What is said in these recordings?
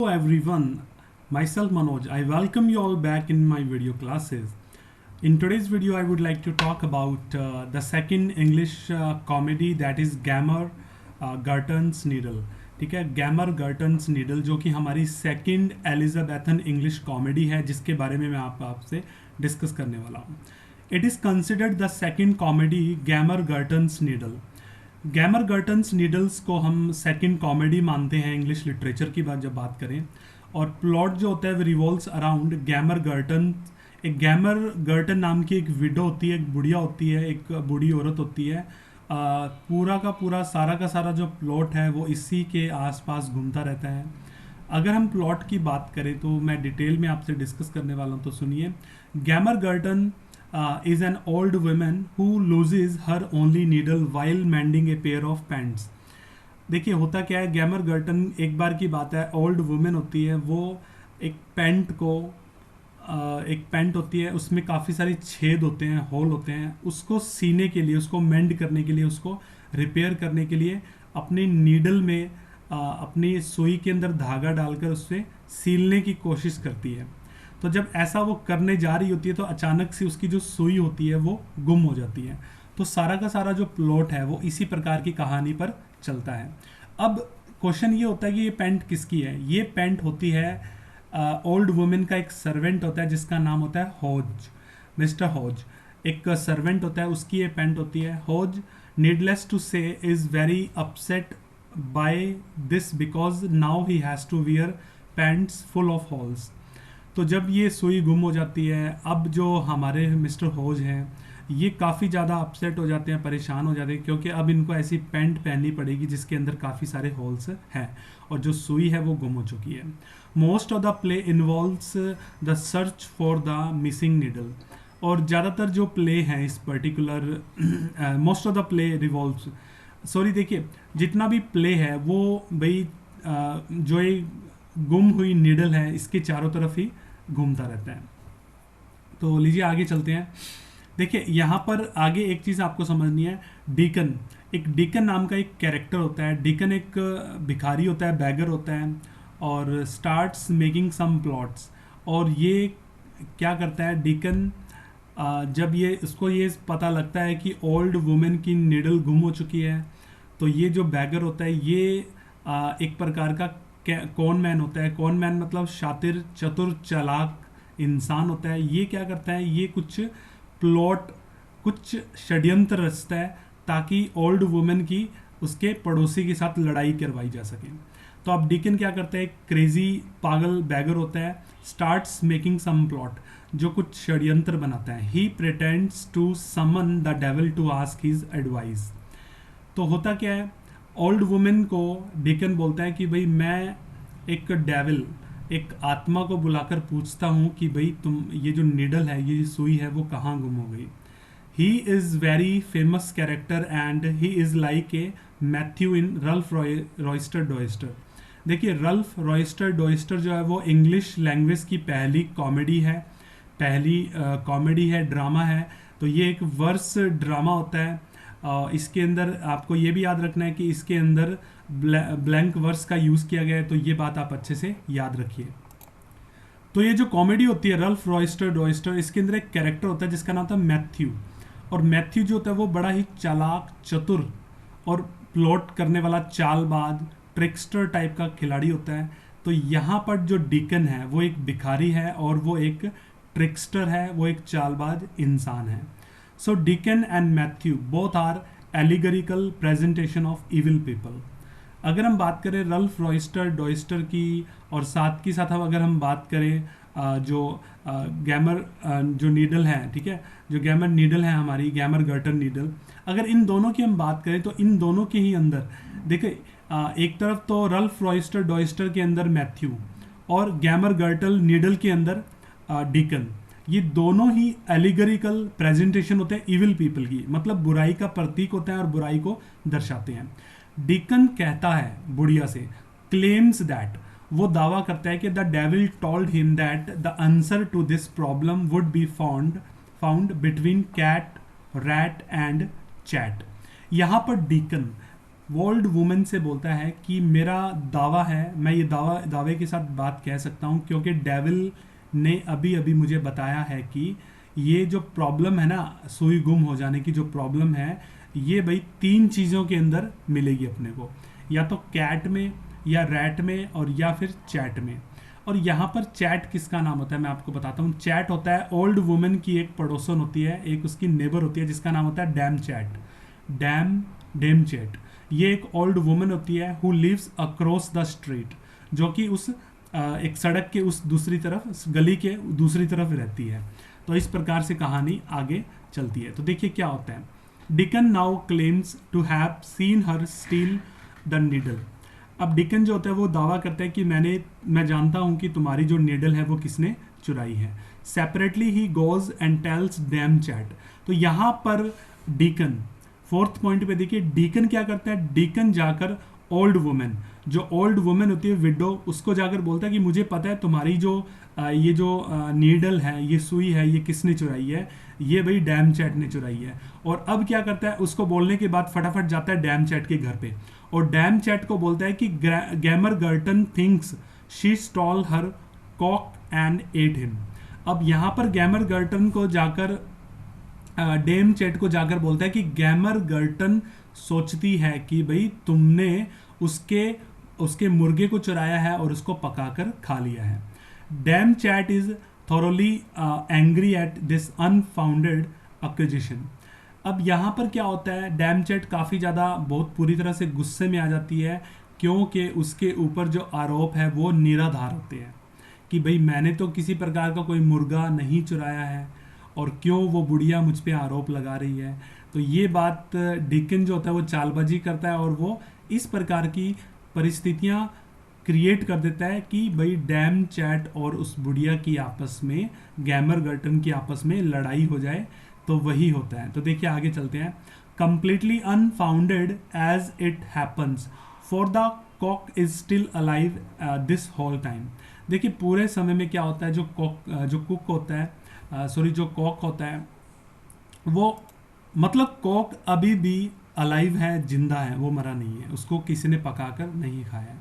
Hello everyone, myself Manoj. I welcome you all back in my video classes. In today's video, I would like to talk about the second English comedy, that is Gammer Gurton's Needle. ठीक है, gamer Gurton's needle जो कि हमारी second Elizabethan English comedy है, जिसके बारे में मैं आपसे डिस्कस करने वाला हूँ. It is considered the second comedy Gammer Gurton's Needle. Gammer Gurton's Needles को हम सेकंड कॉमेडी मानते हैं इंग्लिश लिटरेचर की जब बात करें. और प्लॉट जो होता है वो रिवॉल्व्स अराउंड गैमर गर्टन. एक गैमर गर्टन नाम की एक विडो होती है, एक बुढ़िया होती है, एक बूढ़ी औरत होती है. पूरा का पूरा सारा का सारा जो प्लॉट है वो इसी के आसपास घूमता रहता है. अगर हम प्लॉट की बात करें तो मैं डिटेल में आपसे डिस्कस करने वाला हूँ, तो सुनिए. Gammer Gurton is an old woman who loses her only needle while mending a pair of pants. देखिए होता क्या है, गैमर गर्टन एक बार की बात है, ओल्ड वुमेन होती है, वो एक पैंट होती है, उसमें काफ़ी सारे छेद होते हैं, होल होते हैं. उसको सीने के लिए, उसको मेंड करने के लिए, उसको रिपेयर करने के लिए अपनी नीडल में अपनी सुई के अंदर धागा डालकर उससे सीलने की कोशिश करती है. तो जब ऐसा वो करने जा रही होती है तो अचानक से उसकी जो सुई होती है वो गुम हो जाती है. तो सारा का सारा जो प्लॉट है वो इसी प्रकार की कहानी पर चलता है. अब क्वेश्चन ये होता है कि ये पेंट किसकी है. ये पेंट होती है ओल्ड वुमेन का एक सर्वेंट होता है जिसका नाम होता है होज, मिस्टर होज. एक सर्वेंट होता है, उसकी ये पेंट होती है. Hodge, needless to say, is very upset by this because now he has to wear pants full of holes. तो जब ये सुई गुम हो जाती है, अब जो हमारे मिस्टर होज हैं ये काफ़ी ज़्यादा अपसेट हो जाते हैं, परेशान हो जाते हैं, क्योंकि अब इनको ऐसी पैंट पहननी पड़ेगी जिसके अंदर काफ़ी सारे होल्स हैं और जो सुई है वो गुम हो चुकी है. Most of the play involves the search for the missing needle. और ज़्यादातर जो प्ले हैं इस particular most of the play revolves, sorry देखिए जितना भी प्ले है वो भाई जो ये गुम हुई नीडल है इसके चारों तरफ ही घूमता रहता है. तो लीजिए आगे चलते हैं. देखिए यहाँ पर आगे एक चीज़ आपको समझनी है. डीकन, एक डीकन नाम का एक कैरेक्टर होता है. डीकन एक भिखारी होता है, बैगर होता है, और स्टार्ट्स मेकिंग सम प्लॉट्स. और ये क्या करता है डीकन, जब ये उसको ये पता लगता है कि ओल्ड वुमेन की नीडल गुम हो चुकी है, तो ये जो बैगर होता है ये एक प्रकार का कॉन मैन होता है. कॉन मैन मतलब शातिर, चतुर, चालाक इंसान होता है. ये क्या करता है, ये कुछ प्लॉट, कुछ षड्यंत्र रचता है ताकि ओल्ड वुमेन की उसके पड़ोसी के साथ लड़ाई करवाई जा सके. तो अब डीकन क्या करता है, क्रेजी पागल बैगर होता है. स्टार्ट्स मेकिंग सम प्लॉट, जो कुछ षड्यंत्र बनाता है. He pretends to summon the devil to ask his advice. तो होता क्या है, ओल्ड वुमेन को डीकन बोलता है कि भाई मैं एक डेविल, एक आत्मा को बुलाकर पूछता हूँ कि भाई तुम ये जो नीडल है, ये सुई है, वो कहाँ गुम हो गई. He is very famous character and he is like a Matthew in Ralph Roister Doister. देखिए रल्फ रॉयस्टर डॉयस्टर जो है वो इंग्लिश लैंग्वेज की पहली कॉमेडी है, ड्रामा है. तो ये एक वर्स ड्रामा होता है. इसके अंदर आपको ये भी याद रखना है कि इसके अंदर ब्लैंक वर्स का यूज़ किया गया है, तो ये बात आप अच्छे से याद रखिए. तो ये जो कॉमेडी होती है रल्फ रॉयस्टर डॉयस्टर, इसके अंदर एक कैरेक्टर होता है जिसका नाम था मैथ्यू. और मैथ्यू जो होता है वो बड़ा ही चालाक, चतुर और प्लॉट करने वाला, चालबाज, ट्रिक्स्टर टाइप का खिलाड़ी होता है. तो यहाँ पर जो डीकन है वो एक भिखारी है और वो एक ट्रिक्स्टर है, वो एक चालबाज इंसान है. So Deacon and Matthew both are allegorical presentation of evil people. अगर हम बात करें रल्फ रॉयस्टर डॉयस्टर की, और साथ की साथ अगर हम बात करें जो गैमर जो नीडल है, ठीक है, जो गैमर नीडल है हमारी, गैमर गर्टन नीडल, अगर इन दोनों की हम बात करें तो इन दोनों के ही अंदर देखिए एक तरफ तो रल्फ रॉयस्टर डॉयस्टर के अंदर मैथ्यू और गैमर गर्टल नीडल के अंदर डीकन, ये दोनों ही एलिगरिकल प्रेजेंटेशन होते हैं इविल पीपल की, मतलब बुराई का प्रतीक होते हैं और बुराई को दर्शाते हैं. डीकन कहता है बुढ़िया से, क्लेम्स दैट, वो दावा करता है कि the devil told him that the answer to this problem would be found between cat, Rat and Chat. यहाँ पर डीकन वो ओल्ड वुमन से बोलता है कि मेरा दावा है, मैं ये दावे के साथ बात कह सकता हूँ क्योंकि डेविल ने अभी अभी मुझे बताया है कि ये जो प्रॉब्लम है ना, सुई गुम हो जाने की जो प्रॉब्लम है, ये भाई 3 चीज़ों के अंदर मिलेगी अपने को, या तो कैट में, या रैट में, और या फिर चैट में। और यहाँ पर चैट किसका नाम होता है मैं आपको बताता हूँ। चैट होता है ओल्ड वुमन की एक पड़ोसन होती है, एक उसकी नेबर होती है जिसका नाम होता है Dame Chat. Dame Dame Chat ये एक ओल्ड वुमन होती है who lives across the street, जो कि उस एक सड़क के उस दूसरी तरफ, गली के दूसरी तरफ रहती है। तो इस प्रकार से कहानी आगे चलती है। तो देखिए क्या होता है। Diccon now claims to have seen her steal the needle. अब डिकन जो होता है वो दावा करता है कि मैं जानता हूं कि तुम्हारी जो नीडल है वो किसने चुराई है। Separately he goes and tells Dame Chat. तो यहाँ पर डिकन, फोर्थ पॉइंट पे देखिए, डिकन क्या करता है, डिकन जाकर ओल्ड वुमेन, जो ओल्ड वुमेन होती है विडो, उसको जाकर बोलता है कि मुझे पता है तुम्हारी जो ये जो नीडल है, ये सुई है, ये किसने चुराई है, ये भाई डैम चैट ने चुराई है। और अब क्या करता है, उसको बोलने के बाद फटाफट जाता है डैम चैट के घर पे, और डैम चैट को बोलता है कि Gammer Gurton thinks she stole her cock and ate him. अब यहाँ पर गैमर गर्टन को जाकर डेम चैट को जाकर बोलता है कि गैमर गर्टन सोचती है कि भाई तुमने उसके मुर्गे को चुराया है और उसको पकाकर खा लिया है। Dame Chat is thoroughly angry at this unfounded accusation. अब यहाँ पर क्या होता है, डैम चैट काफ़ी ज़्यादा बहुत पूरी तरह से गुस्से में आ जाती है, क्योंकि उसके ऊपर जो आरोप है वो निराधार होते हैं कि भाई मैंने तो किसी प्रकार का कोई मुर्गा नहीं चुराया है, और क्यों वो बुढ़िया मुझ पे आरोप लगा रही है। तो ये बात डिकन जो होता है वो चालबाजी करता है, और वो इस प्रकार की परिस्थितियाँ क्रिएट कर देता है कि भाई डैम चैट और उस बुढ़िया की आपस में, गैमर गर्टन की आपस में लड़ाई हो जाए। तो वही होता है। तो देखिए आगे चलते हैं। Completely unfounded as it happens, for the cock is still alive this whole time. देखिए पूरे समय में क्या होता है, जो कुक होता है, जो कॉक होता है, वो मतलब कॉक अभी भी अलाइव है, जिंदा है, वो मरा नहीं है, उसको किसी ने पकाकर नहीं खाया।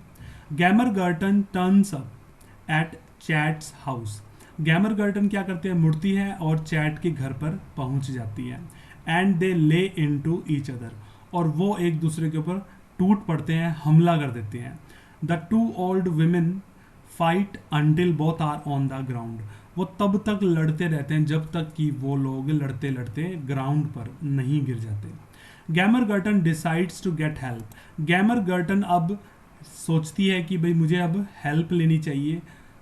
Gammer Gurton turns up at Chat's house. Gammer Gurton क्या करते हैं, मुड़ती है और चैट के घर पर पहुंच जाती है। एंड दे ले इनटू ईच अदर, और वो एक दूसरे के ऊपर टूट पड़ते हैं, हमला कर देते हैं। The two old women fight until both are on the ground. वो तब तक लड़ते रहते हैं जब तक कि वो लोग लड़ते लड़ते ग्राउंड पर नहीं गिर जाते। Gammer Gurton decides to get help. Gammer Gurton अब सोचती है कि भाई मुझे अब हेल्प लेनी चाहिए।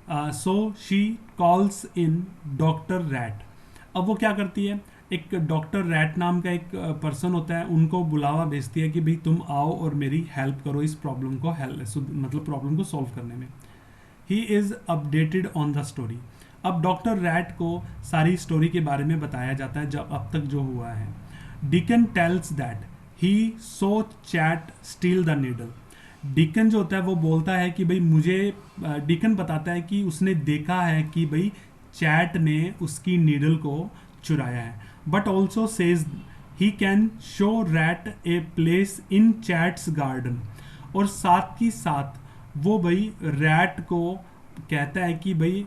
So she calls in doctor rat. अब वो क्या करती है, एक डॉक्टर रैट नाम का एक पर्सन होता है, उनको बुलावा भेजती है कि भाई तुम आओ और मेरी हेल्प करो इस प्रॉब्लम को मतलब प्रॉब्लम को सॉल्व करने में। He is updated on the story. अब डॉक्टर रैट को सारी स्टोरी के बारे में बताया जाता है जब अब तक जो हुआ है। Diccon tells that he saw Chat steal the needle. Diccon जो होता है वो बोलता है कि भाई डिकन बताता है कि उसने देखा है कि भाई चैट ने उसकी नीडल को चुराया है, but also says he can show rat a place in chats garden. और साथ ही साथ वो भाई रैट को कहता है कि भाई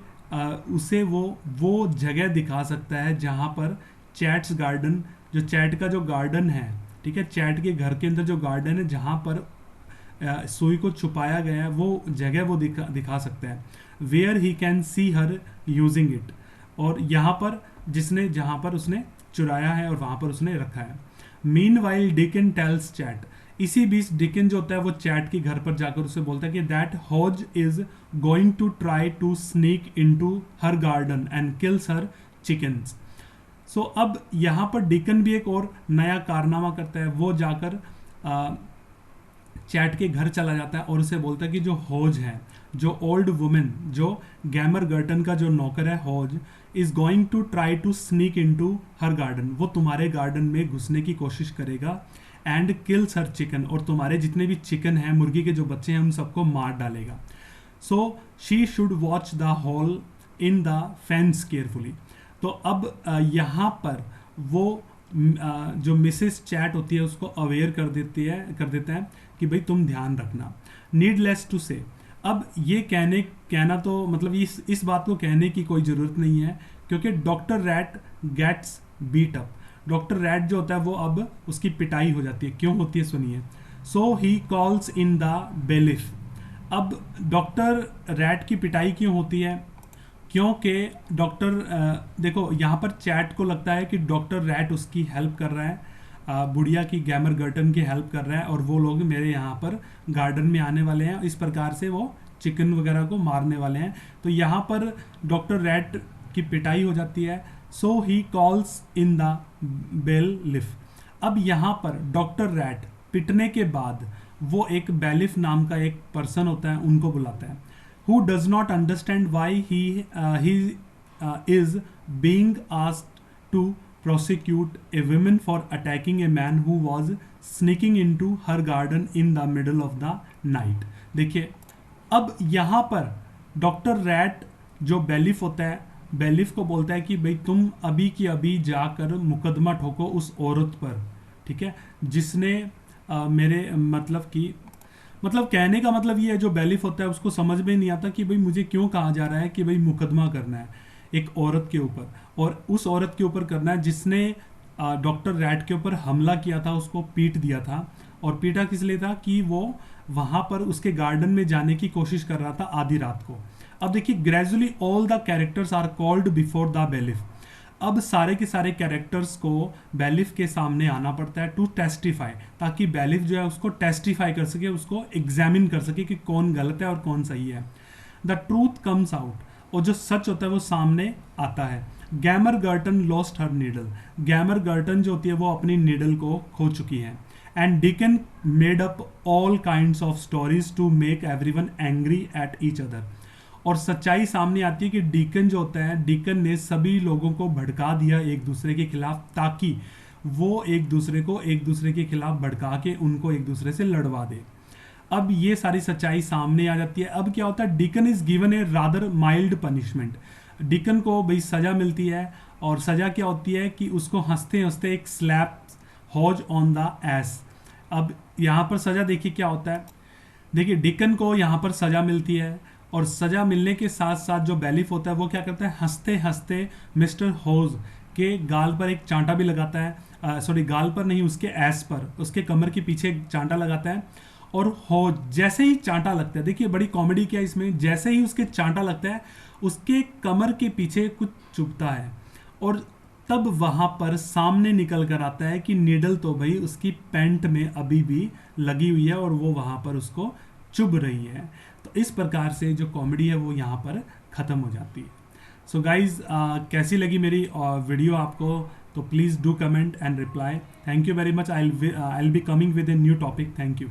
उसे वो जगह दिखा सकता है जहाँ पर चैट्स गार्डन, जो चैट का जो गार्डन है, ठीक है, चैट के घर के अंदर जो गार्डन है जहाँ पर सुई को छुपाया गया है, वो जगह वो दिखा सकता है। Where he can see her using it, और यहाँ पर जहाँ पर उसने चुराया है और वहाँ पर उसने रखा है। Meanwhile Diccon tells Chat. इसी बीच डिकन जो होता है वो चैट के घर पर जाकर उसे बोलता है कि that Hodge is going to try to sneak into her garden and kills her chickens. So अब यहाँ पर डिकन भी एक और नया कारनामा करता है। वो जाकर चैट के घर चला जाता है और उसे बोलता है कि जो हॉज है, जो ओल्ड वुमेन, जो गैमर गर्टन का जो नौकर है Hodge, is going to try to sneak into her garden. वो तुम्हारे गार्डन में घुसने की कोशिश करेगा एंड किल्स हर चिकन, और तुम्हारे जितने भी चिकन हैं, मुर्गी के जो बच्चे हैं, उन सबको मार डालेगा। So she should watch the hole in the fence carefully. तो अब यहाँ पर वो जो मिसेस चैट होती है उसको अवेयर कर देता है कि भाई तुम ध्यान रखना। नीडलेस टू से, अब ये कहना तो मतलब इस बात को कहने की कोई ज़रूरत नहीं है, क्योंकि doctor Rat gets beat up. Doctor Rat जो होता है वो अब उसकी पिटाई हो जाती है। क्यों होती है सुनिए। So he calls in the bailiff. अब डॉक्टर रैट की पिटाई क्यों होती है, क्योंकि देखो यहाँ पर चैट को लगता है कि डॉक्टर रैट उसकी हेल्प कर रहा है, बुढ़िया की गैमर गर्टन की हेल्प कर रहा है, और वो लोग मेरे यहाँ पर गार्डन में आने वाले हैं, इस प्रकार से वो चिकन वगैरह को मारने वाले हैं। तो यहाँ पर डॉक्टर रैट की पिटाई हो जाती है। So he calls in the bailiff. अब यहाँ पर डॉक्टर रैट पिटने के बाद वो एक बेलिफ नाम का एक पर्सन होता है, उनको बुलाता है, who does not understand why he is being asked to prosecute a woman for attacking a man who was sneaking into her garden in the middle of the night। देखिए अब यहाँ पर डॉक्टर रैट जो bailiff होता है, bailiff को बोलता है कि भाई तुम अभी की अभी जाकर मुकदमा ठोको उस औरत पर, ठीक है, जिसने मेरे मतलब कहने का मतलब ये है, जो बेलिफ होता है उसको समझ में नहीं आता कि भाई मुझे क्यों कहा जा रहा है कि भाई मुकदमा करना है एक औरत के ऊपर, और उस औरत के ऊपर करना है जिसने डॉक्टर रैट के ऊपर हमला किया था, उसको पीट दिया था। और पीटा किस लिए था कि वो वहाँ पर उसके गार्डन में जाने की कोशिश कर रहा था आधी रात को। अब देखिए gradually all the characters are called before the bailiff. अब सारे के सारे कैरेक्टर्स को बेलिफ के सामने आना पड़ता है टू टेस्टिफाई, ताकि बेलिफ जो है उसको टेस्टिफाई कर सके, उसको एग्जामिन कर सके कि कौन गलत है और कौन सही है। द ट्रूथ कम्स आउट, और जो सच होता है वो सामने आता है। Gammer Gurton lost her needle. Gammer Gurton जो होती है वो अपनी नीडल को खो चुकी है। And Diccon made up all kinds of stories to make everyone angry at each other. और सच्चाई सामने आती है कि डीकन जो होता है, डीकन ने सभी लोगों को भड़का दिया एक दूसरे के खिलाफ, ताकि वो एक दूसरे के खिलाफ भड़का के उनको एक दूसरे से लड़वा दे। अब ये सारी सच्चाई सामने आ जाती है। अब क्या होता है, Diccon is given a rather mild punishment. Diccon को भाई सजा मिलती है, और सजा क्या होती है कि उसको हंसते हंसते एक slap Hodge on the ass. अब यहाँ पर सजा देखिए क्या होता है, देखिए डीकन को यहाँ पर सजा मिलती है, और सजा मिलने के साथ साथ जो बेलिफ होता है वो क्या करता है, हंसते हंसते मिस्टर होज के गाल पर एक चांटा भी लगाता है, सॉरी गाल पर नहीं, उसके एस पर, उसके कमर के पीछे एक चांटा लगाता है। और होज जैसे ही चांटा लगता है, देखिए बड़ी कॉमेडी क्या है इसमें, जैसे ही उसके चांटा लगता है उसके कमर के पीछे कुछ चुभता है, और तब वहाँ पर सामने निकल कर आता है कि नीडल तो भाई उसकी पैंट में अभी भी लगी हुई है और वो वहाँ पर उसको चुभ रही है। तो इस प्रकार से जो कॉमेडी है वो यहाँ पर ख़त्म हो जाती है। सो गाइज कैसी लगी मेरी वीडियो आपको, तो please do comment and reply. Thank you very much. I will be coming with a new topic. Thank you.